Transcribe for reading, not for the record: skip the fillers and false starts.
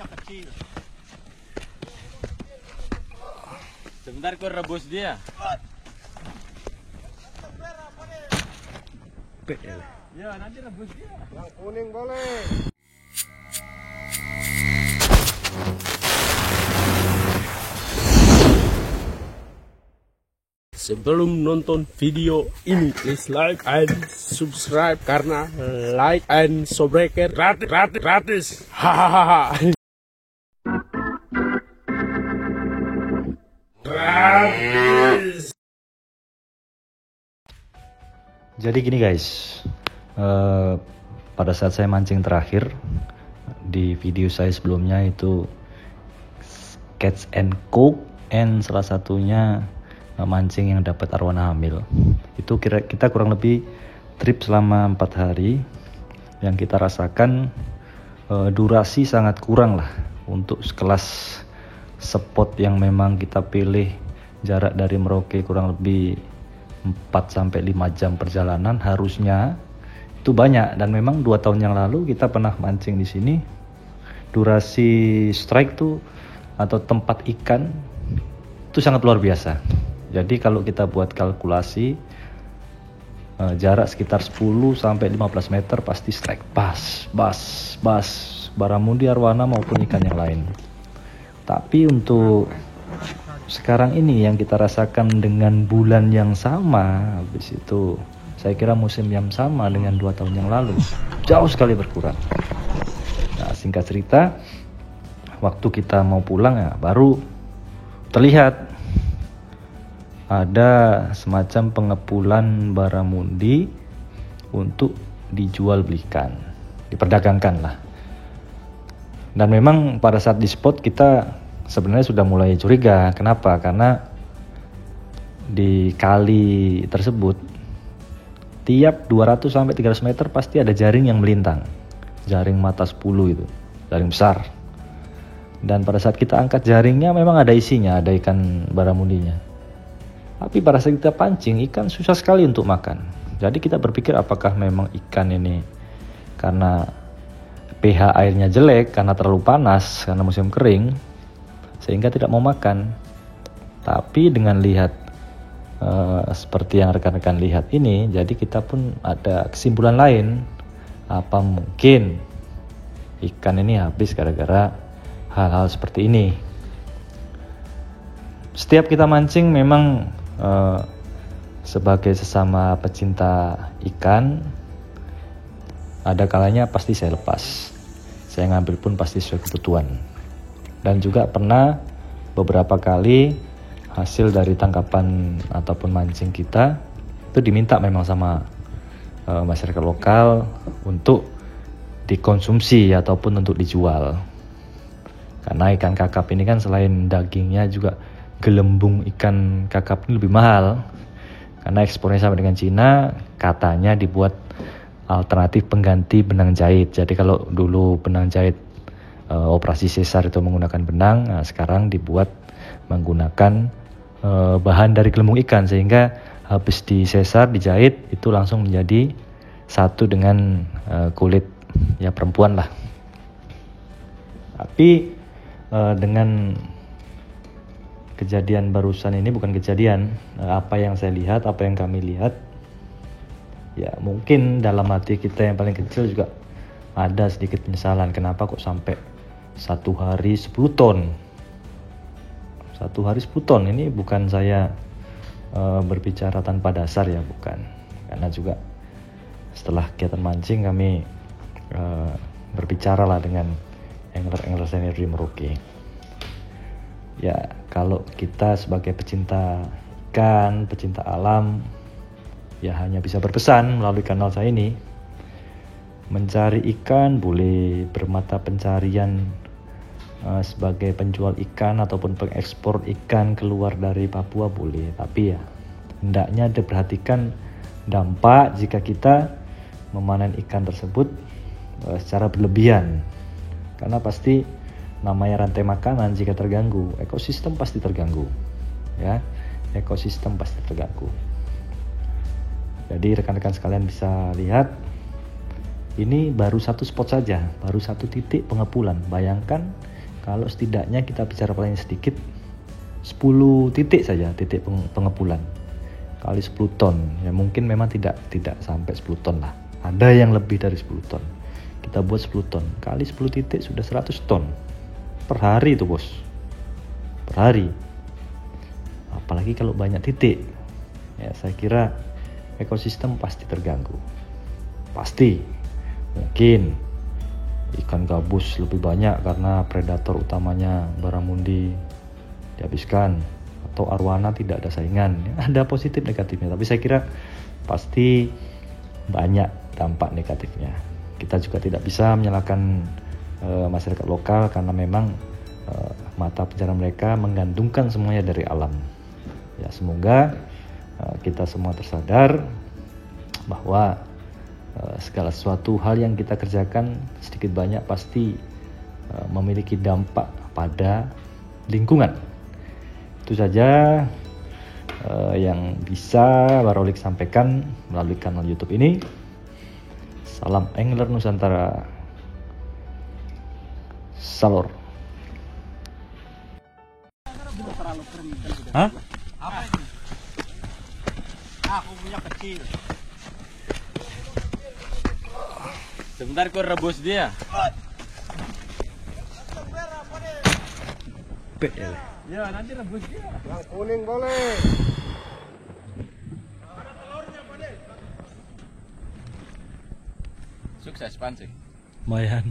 ikannya kecil. Sebentar ku rebus dia. Ya, nanti rebus dia. Yang kuning boleh. Sebelum nonton video ini, please like and subscribe karena like and subscribe gratis. Hahaha. Gratis. Jadi gini guys, pada saat saya mancing terakhir di video saya sebelumnya itu catch and cook, and salah satunya mancing yang dapat arwana hamil. Itu kita kurang lebih trip selama 4 hari. Yang kita rasakan durasi sangat kurang lah untuk sekelas spot yang memang kita pilih. Jarak dari Merauke kurang lebih 4-5 jam perjalanan, harusnya itu banyak. Dan memang 2 tahun yang lalu kita pernah mancing di sini. Durasi strike tuh atau tempat ikan itu sangat luar biasa. Jadi kalau kita buat kalkulasi jarak sekitar 10-15 meter pasti strike bass, baramundi, arwana maupun ikan yang lain. Tapi untuk sekarang ini yang kita rasakan dengan bulan yang sama, habis itu saya kira musim yang sama dengan 2 tahun yang lalu, jauh sekali berkurang. Nah, singkat cerita, waktu kita mau pulang ya baru terlihat ada semacam pengepulan baramundi untuk dijual belikan, diperdagangkan lah. Dan memang pada saat di spot kita sebenarnya sudah mulai curiga. Kenapa? Karena di kali tersebut tiap 200-300 meter pasti ada jaring yang melintang, jaring mata 10 itu, jaring besar. Dan pada saat kita angkat jaringnya memang ada isinya, ada ikan baramundinya. Tapi pada saat kita pancing, ikan susah sekali untuk makan. Jadi kita berpikir apakah memang ikan ini karena pH airnya jelek, karena terlalu panas, karena musim kering, sehingga tidak mau makan. Tapi dengan lihat seperti yang rekan-rekan lihat ini, jadi kita pun ada kesimpulan lain. Apa mungkin ikan ini habis gara-gara hal-hal seperti ini? Setiap kita mancing memang sebagai sesama pecinta ikan, ada kalanya pasti saya lepas, saya ngambil pun pasti sesuai kebutuhan. Dan juga pernah beberapa kali hasil dari tangkapan ataupun mancing kita itu diminta memang sama masyarakat lokal untuk dikonsumsi ataupun untuk dijual. Karena ikan kakap ini kan selain dagingnya juga gelembung ikan kakap ini lebih mahal. Karena ekspornya sama dengan Cina, katanya dibuat alternatif pengganti benang jahit. Jadi kalau dulu benang jahit operasi sesar itu menggunakan benang, nah sekarang dibuat menggunakan bahan dari gelembung ikan, sehingga habis di sesar dijahit itu langsung menjadi satu dengan kulit ya perempuan lah. Tapi dengan kejadian barusan ini, bukan kejadian, apa yang saya lihat, apa yang kami lihat, ya mungkin dalam hati kita yang paling kecil juga ada sedikit penyesalan. Kenapa kok sampai 1 hari 10 ton? 1 hari 10 ton, ini bukan saya berbicara tanpa dasar ya, bukan. Karena juga setelah kegiatan mancing kami berbicara lah dengan angler-angler senior di Merauke. Ya, kalau kita sebagai pecinta ikan, pecinta alam, ya hanya bisa berpesan melalui kanal saya ini. Mencari ikan boleh, bermata pencarian sebagai penjual ikan ataupun pengekspor ikan keluar dari Papua boleh. Tapi ya, hendaknya diperhatikan dampak jika kita memanen ikan tersebut secara berlebihan. Karena pasti namanya rantai makanan, jika terganggu, ekosistem pasti terganggu. Ya, ekosistem pasti terganggu. Jadi rekan-rekan sekalian bisa lihat, ini baru satu spot saja, baru satu titik pengepulan. Bayangkan Kalau setidaknya kita bicara paling sedikit 10 titik saja, titik pengepulan kali 10 ton, ya mungkin memang tidak sampai 10 ton lah, ada yang lebih dari 10 ton. Kita buat 10 ton kali 10 titik sudah 100 ton per hari itu bos, per hari. Apalagi kalau banyak titik, ya saya kira ekosistem pasti terganggu, pasti. Mungkin ikan gabus lebih banyak karena predator utamanya barramundi dihabiskan, atau arwana tidak ada saingan. Ada positif negatifnya, tapi saya kira pasti banyak dampak negatifnya. Kita juga tidak bisa menyalahkan masyarakat lokal karena memang mata pencarian mereka menggantungkan semuanya dari alam. Ya, semoga kita semua tersadar bahwa segala sesuatu hal yang kita kerjakan sedikit banyak pasti memiliki dampak pada lingkungan. Itu saja yang bisa Barolik sampaikan melalui kanal YouTube ini. Salam Angler Nusantara. Salor. Hah? Apa ini? Aku punya kecil. Sebentar kau rebus dia. Ya, nanti rebus dia. Yang kuning boleh. Sukses pancing. Lumayan.